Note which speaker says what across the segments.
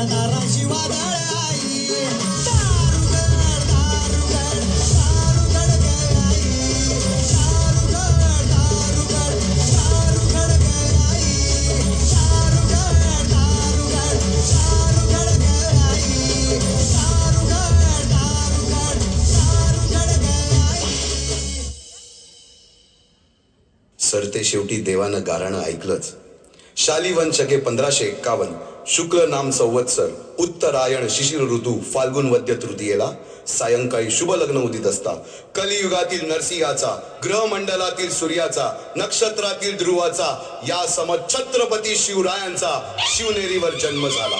Speaker 1: दाराशी वादळ आई दारुगड दारुगड दारुगड ग आई दारुगड दारुगड दारुगड ग आई दारुगड दारुगड दारुगड ग आई दारुगड दारुगड दारुगड ग आई.
Speaker 2: सरते शेवटी देवानं गाराणं ऐकलंच. शालिवन शके 1551 शुक्ल नाम संवत्सर उत्तरायण शिशिर ऋतू फाल्गुन वद्य तृतीयेला सायंकाळी शुभ लग्न उदित असता कलियुगातील नरसिंहाचा ग्रहमंडलातील सूर्याचा नक्षत्रातील ध्रुवाचा या सम छत्रपती शिवरायांचा शिवनेरीवर जन्म झाला.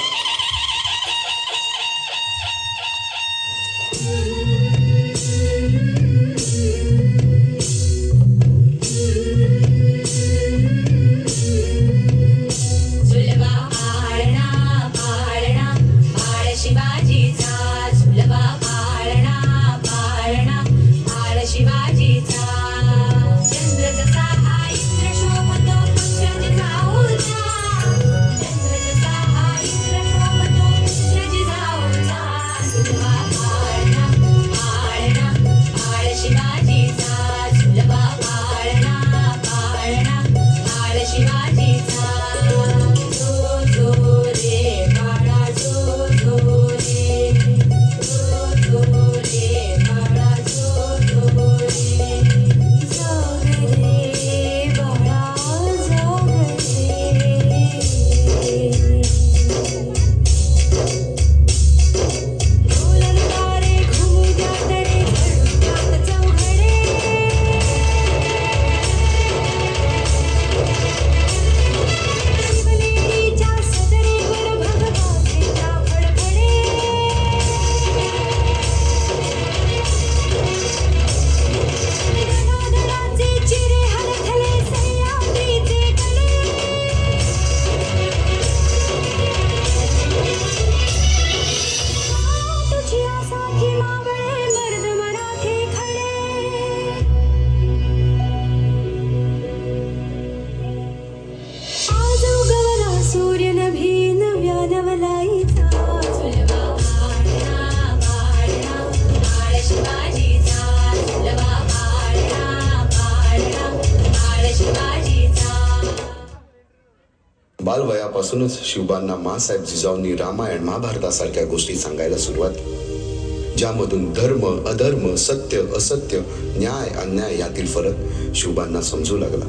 Speaker 2: बालवयापासूनच शिवबांना माँसाहेब जिजाऊंनी रामायण महाभारतासारख्या गोष्टी सांगायला सुरुवात केली, ज्यामधून धर्म अधर्म सत्य असत्य न्याय अन्याय यातील फरक शिवबांना समजू लागला.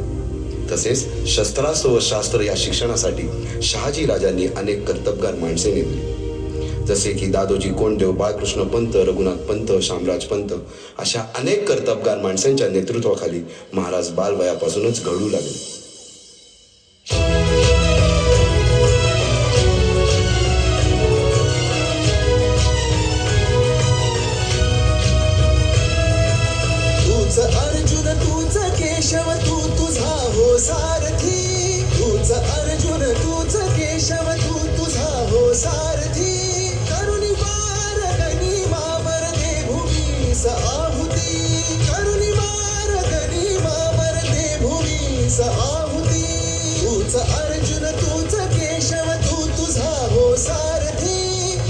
Speaker 2: तसेच शस्त्रास्त्र व शास्त्र या शिक्षणासाठी शहाजी राजांनी अनेक कर्तबगार माणसे नेमली, जसे की दादोजी कोंडदेव बाळकृष्ण पंत रघुनाथ पंत शामराज पंत अशा अनेक कर्तबगार माणसांच्या नेतृत्वाखाली महाराज बालवयापासूनच घडू लागले.
Speaker 1: अर्जुन तूच केशव तू तुझा हो सारथी तूच अर्जुन तूच केशव तू तुझा हो सारथी करुणी वार गनिमावर दे भूमीस आहुती करुणी वार गनिमावर दे भूमीस आहुती तूच अर्जुन तूच केशव तू तुझा हो सारथी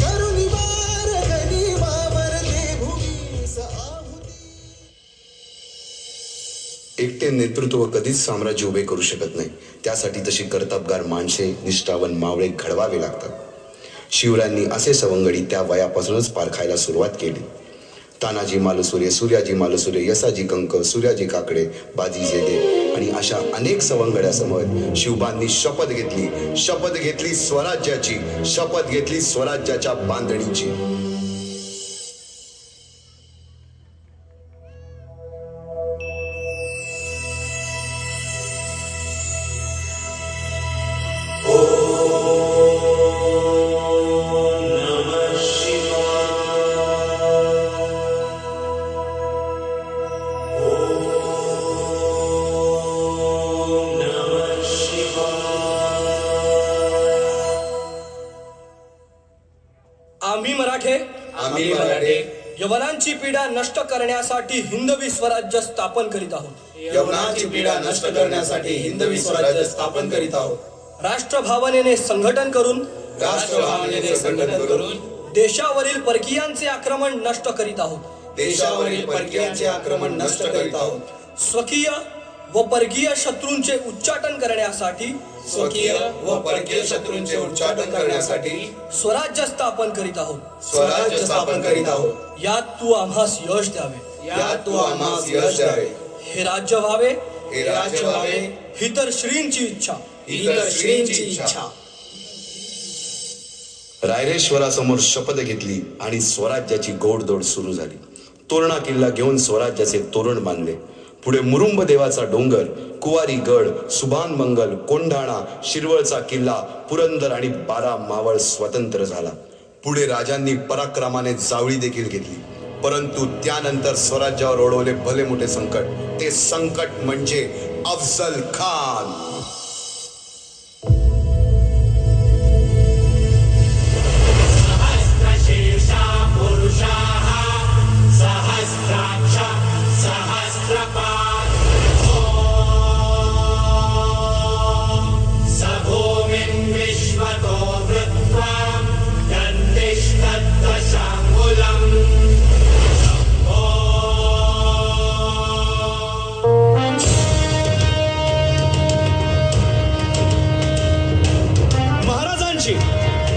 Speaker 1: करुणी वार गनिमावर दे भूमीस आहुती.
Speaker 2: एकटे नेतृत्व कधीच साम्राज्य उभे करू शकत नाही, त्यासाठी तशी कर्तबगार माणसे निष्ठावन मावळे घडवावे लागतात. शिवरायांनी असे सवंगडी त्या वयापासूनच पारखायला सुरुवात केली. तानाजी मालुसुरे सूर्याजी मालुसुरे यसाजी कंक सूर्याजी काकडे बाजी जेदे आणि अशा अनेक सवंगड्यासमोर शिवबांनी शपथ घेतली स्वराज्याची, शपथ घेतली स्वराज्याच्या बांधणीची.
Speaker 3: आम्ही मराठे यवनांची पीडा नष्ट करण्यासाठी हिंदवी स्वराज्य स्थापन करीत आहोत.
Speaker 4: यवनांची पीडा नष्ट करण्यासाठी हिंदवी स्वराज्य स्थापन करीत आहोत.
Speaker 3: राष्ट्रभावनेने संघटन करून
Speaker 4: राष्ट्रभावनेने संघटन करून
Speaker 3: देशावरील परकीयांचे आक्रमण नष्ट करीत आहोत.
Speaker 4: देशावरील परकीयांचे आक्रमण नष्ट करीत आहोत.
Speaker 3: स्वकीय व परकीय शत्रूंचे उच्चाटन करण्यासाठी
Speaker 4: स्वकीय व परकीय शत्रूंचे उच्चाटन करण्यासाठी
Speaker 3: स्वराज्य स्थापन करीत आहोत.
Speaker 4: स्वराज्य स्थापन करीत आहोत.
Speaker 3: यात तू आम्हास यश द्यावे.
Speaker 4: यात तू आम्हास यश द्यावे.
Speaker 3: हे राज्य व्हावे
Speaker 4: हे राज्य व्हावे
Speaker 3: ही तर श्रींची इच्छा.
Speaker 4: ही तर श्रींची इच्छा.
Speaker 2: रायरेश्वरासमोर शपथ घेतली आणि स्वराज्याची गोडदोड सुरू झाली. तोरणा किल्ला घेऊन स्वराज्याचे तोरण बांधले. पुढे मुरुंब देवाचा डोंगर, कुवारी गड, सुभान मंगल, कोंढाणा, शिरवळचा किल्ला, पुरंदर आणि 12 मावळ स्वतंत्र झाला. पुढे राजांनी पराक्रमाने जावळी देखील घेतली. परंतु त्यानंतर स्वराज्यावर ओढवले भले मोठे संकट. ते संकट म्हणजे अफजल खान.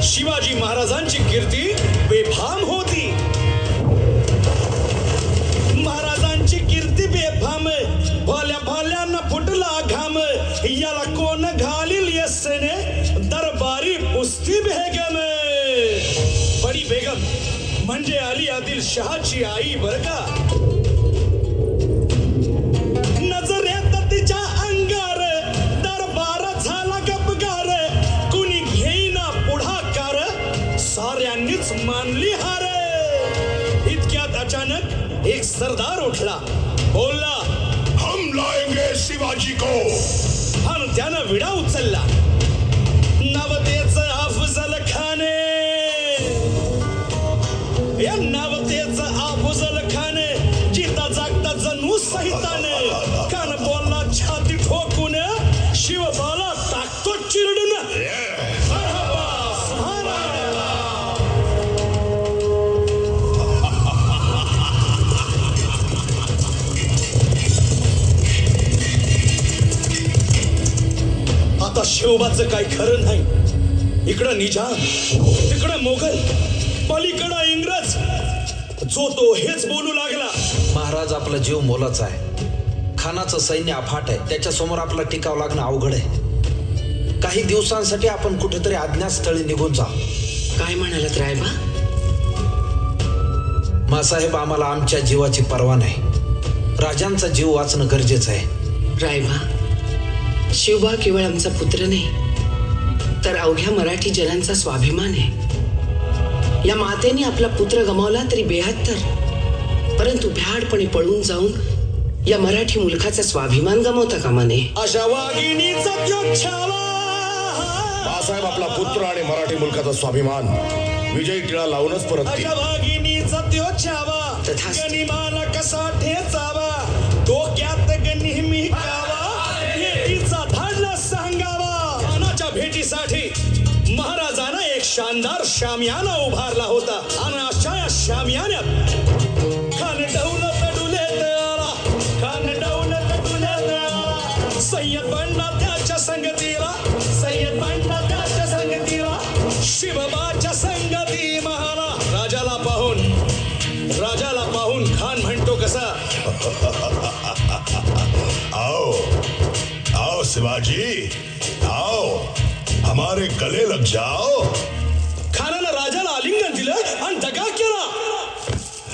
Speaker 5: शिवाजी महाराजांची कीर्ती बेफाम होती. महाराजांची कीर्ती बेफाम, भल्या भल्यांना फुटला घाम. याला कोण घालील यस्सेने दरबारी पुस्ती बेगम. बडी बेगम म्हणजे अली आदिल शहाची आई बर का. नजरेत तिच्या अंगार दरबार झाला गपगार. कुणी घेईना पुढाकार, साऱ्यांनीच मानली हार. इतक्यात अचानक एक सरदार उठला, बोलला, हम लाएंगे शिवाजी को. आणि त्यानं विडा उचलला. नवतेच अफजल खान. या नवतेच अफजल खान जिता जागता जणू सहिताने. कान बोलला छाती ठोकून, शिवबाला टाकतो चिरडून. आता शिवबाचं काही खरं नाही. इकडं निजाम, तिकडं मोगल, पलीकडं इंग्रज. जो तो हेच बोलू लागला.
Speaker 6: महाराज आपला जीव मोलाचा आहे. खानाचं सैन्य अफाट आहे. त्याच्यासमोर आपला टिकाव लागणं अवघड आहे. काही दिवसांसाठी आपण कुठेतरी अज्ञातस्थळी निघून जा.
Speaker 7: काय म्हणालात रायबा?
Speaker 6: मासाहेब, आम्हाला आमच्या जीवाची पर्वा नाही. राजांचा जीव वाचणं गरजेचं आहे.
Speaker 7: रायबा, शिवबा केवळ आमचा पुत्र नाही, तर अवघ्या मराठी जनांचा स्वाभिमान आहे. या मातेने आपला पुत्र गमावला तरी 72, परंतु भ्याडपणे पळून जाऊन या मराठी मुलखाचा स्वाभिमान गमावता कामा नये.
Speaker 5: अशा वाघिणीचा त्यो छावा.
Speaker 8: बाळासाहेब आपला पुत्र आणि मराठी मुलकाचा स्वाभिमान विजयी टिळा लावूनच परत
Speaker 5: अशा वाघिणीचा त्यो छावा.
Speaker 7: तथास्तु.
Speaker 5: गनिमाला कसा ठेचावा, डोक्यात नेहमी कावा. भेटीचा धाडला सांगावा. खानाच्या भेटीसाठी महाराजांना एक शानदार शामियाना उभारला होता. आणि अशा या शामियान्यात खान डौलत डुलेत आला. खान डौलत डुलेत आला. सय्यद बंडा त्याच्या संगतीला. सय्यद बंडा त्याच्या संगतीला. शिवबाच्या संगती महारा. राजाला पाहून खान म्हणतो कसा,
Speaker 8: आओ आओ शिवाजी, आओ हमारे गले लग जाओ.
Speaker 5: खानानं राजाला आलिंगन दिलं आणि दगा केला.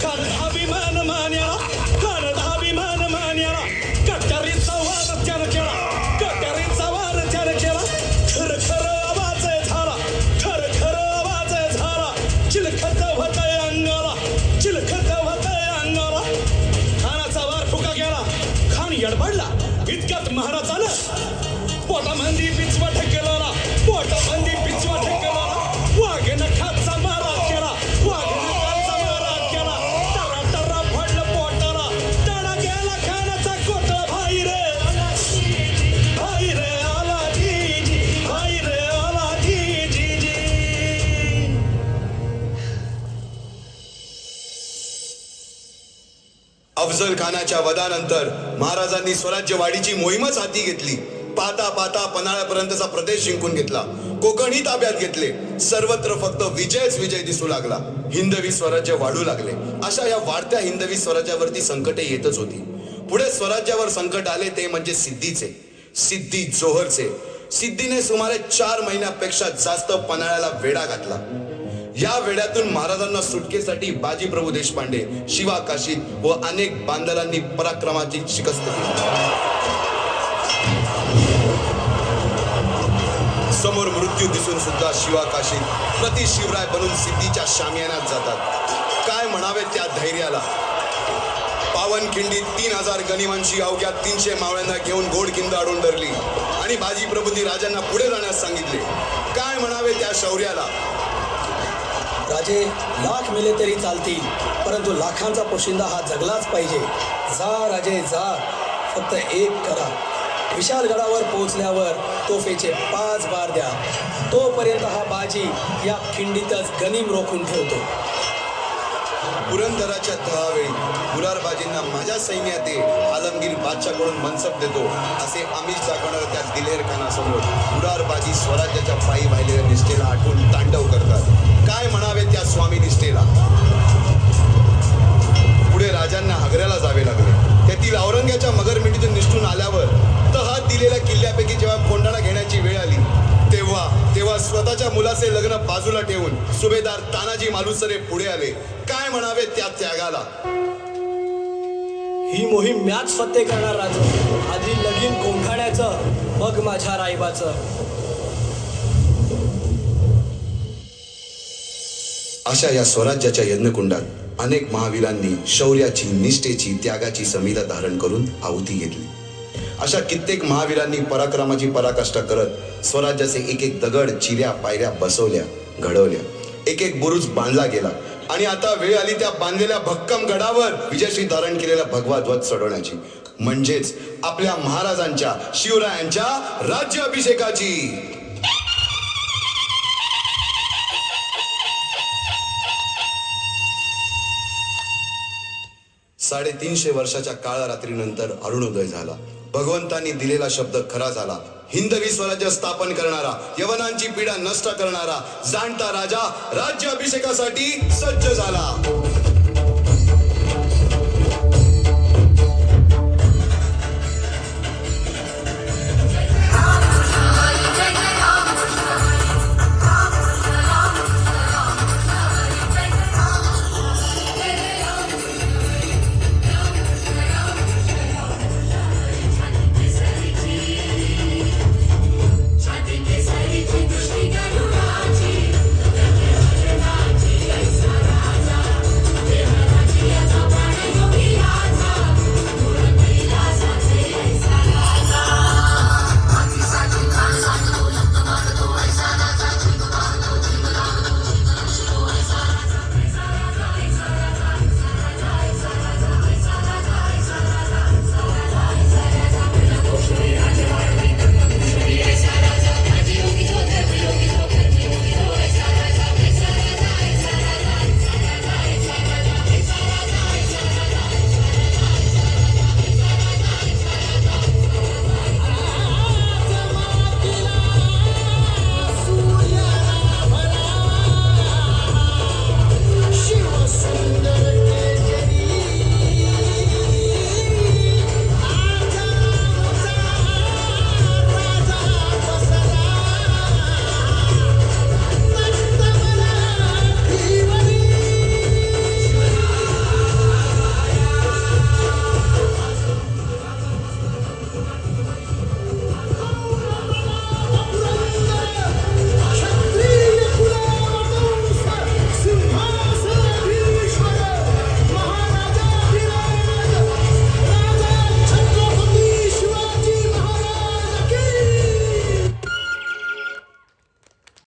Speaker 5: खान अभिमान मान्याला. खान अभिमान मान्याला. कट्यारीचा वार त्यानं केला. कट्यारीचा वार त्यानं केला. खर खर आवाज झाला. खर खर आवाज झाला. चिलखत होतय अंगाला. चिलखत होतय अंगाला. खानाचा वार फुका गेला. खान यडबडला. इतक्यात महाराजानं पोटामंदी पिचवट केला. पोटामंदी पिचवट केला. वाघेनं खाचा मारा केला. वाघेनं खाचा मारा केला. टरा टरा पडलं पोटाला. टळा गेला खानाचा कोटळा. भाई रे भाई रे आला जी जी. भाई रे आला जी जी जी.
Speaker 2: अफजल खानाच्या वधानंतर महाराजांनी स्वराज्यवाढीची मोहीमच हाती घेतली. पाहता पाहता पन्हाळ्यापर्यंतचा प्रदेश जिंकून घेतला. कोकणही ताब्यात घेतले. सर्वत्र फक्त विजयच विजय दिसू लागला. हिंदवी स्वराज्य वाढू लागले. अशा या वाढत्या हिंदवी स्वराज्यावरती संकटे येतच होती. पुढे स्वराज्यावर संकट आले ते म्हणजे सिद्धीचे, सिद्धी जोहरचे. सिद्धीने सुमारे 4 महिन्यापेक्षा जास्त पन्हाळ्याला वेढा घातला. या वेड्यातून महाराजांना सुटकेसाठी बाजीप्रभू देशपांडे, शिवा काशीद व अनेक बांधलांनी पराक्रमाची शिकस्त केली. समोर मृत्यू दिसून सुद्धा शिवा काशीद प्रति शिवराय बनून सिद्धीच्या शामियानात जातात. काय म्हणावे त्या धैर्याला. पावनखिंडीत 3000 गनिमांची अवघ्या 300 मावळ्यांना घेऊन घोडखिंड आडून धरली आणि बाजीप्रभूंनी राजांना पुढे जाण्यास सांगितले. काय म्हणावे त्या शौर्याला.
Speaker 3: राजे लाख मेले तरी चालतील, परंतु लाखांचा पोशिंदा हा जगलाच पाहिजे. जा राजे जा, फक्त एक करा. विशालगडावर पोहोचल्यावर तोफेचे 5 बार द्या. तोपर्यंत हा बाजी या खिंडीतच गनीम रोखून ठेवतो.
Speaker 2: पुरंदराच्या तहावेळी मुरारबाजींना माझ्या सैन्यात आलमगीर बादशाहकडून मनसब देतो असे आमिष दाखवणाऱ्या त्या दिलेर खानासमोर मुरारबाजी स्वराज्याच्या पायी वाहिलेल्या निष्ठेला आठवून तांडव करतात. काय म्हणावे त्या स्वामी निष्ठेला. पुढे राजांना आग्र्याला जावे लागले. त्यातील औरंग्याच्या मगरमिठीतून निष्ठून आल्यावर तहा दिलेल्या किल्ल्यापैकी जेव्हा कोंडाणा घेण्याची वेळ आली तेव्हा स्वतःच्या मुलाचे लग्न बाजूला ठेवून सुभेदार तानाजी मालुसरे पुढे आले. काय म्हणावे त्या त्यागाला.
Speaker 3: ही मोहीम मॅच फत्ते करणार राजो. आधी लगीन कोंढाण्याचं, मग माझ्या रायबाचं.
Speaker 2: अशा या स्वराज्याच्या यज्ञकुंडात अनेक महावीरांनी शौर्याची, निष्ठेची, त्यागाची समिधा धारण करून आहुती घेतली. अशा कित्येक महावीरांनी पराक्रमाची पराकाष्ठा करत स्वराज्याचे एक एक दगड, चिऱ्या, पायऱ्या बसवल्या, घडवल्या. एक एक बुरुज बांधला गेला आणि आता वेळ आली त्या बांधलेल्या भक्कम गडावर विजयश्री धारण केलेला भगवा ध्वज चढवण्याची, म्हणजेच आपल्या महाराजांच्या, शिवरायांच्या राज्याभिषेकाची. 350 वर्षाच्या काळरात्रीनंतर अरुणोदय झाला. भगवंतांनी दिलेला शब्द खरा झाला. हिंदवी स्वराज्य स्थापन करणारा, यवनांची पीडा नष्ट करणारा जाणता राजा राज्याभिषेकासाठी सज्ज झाला.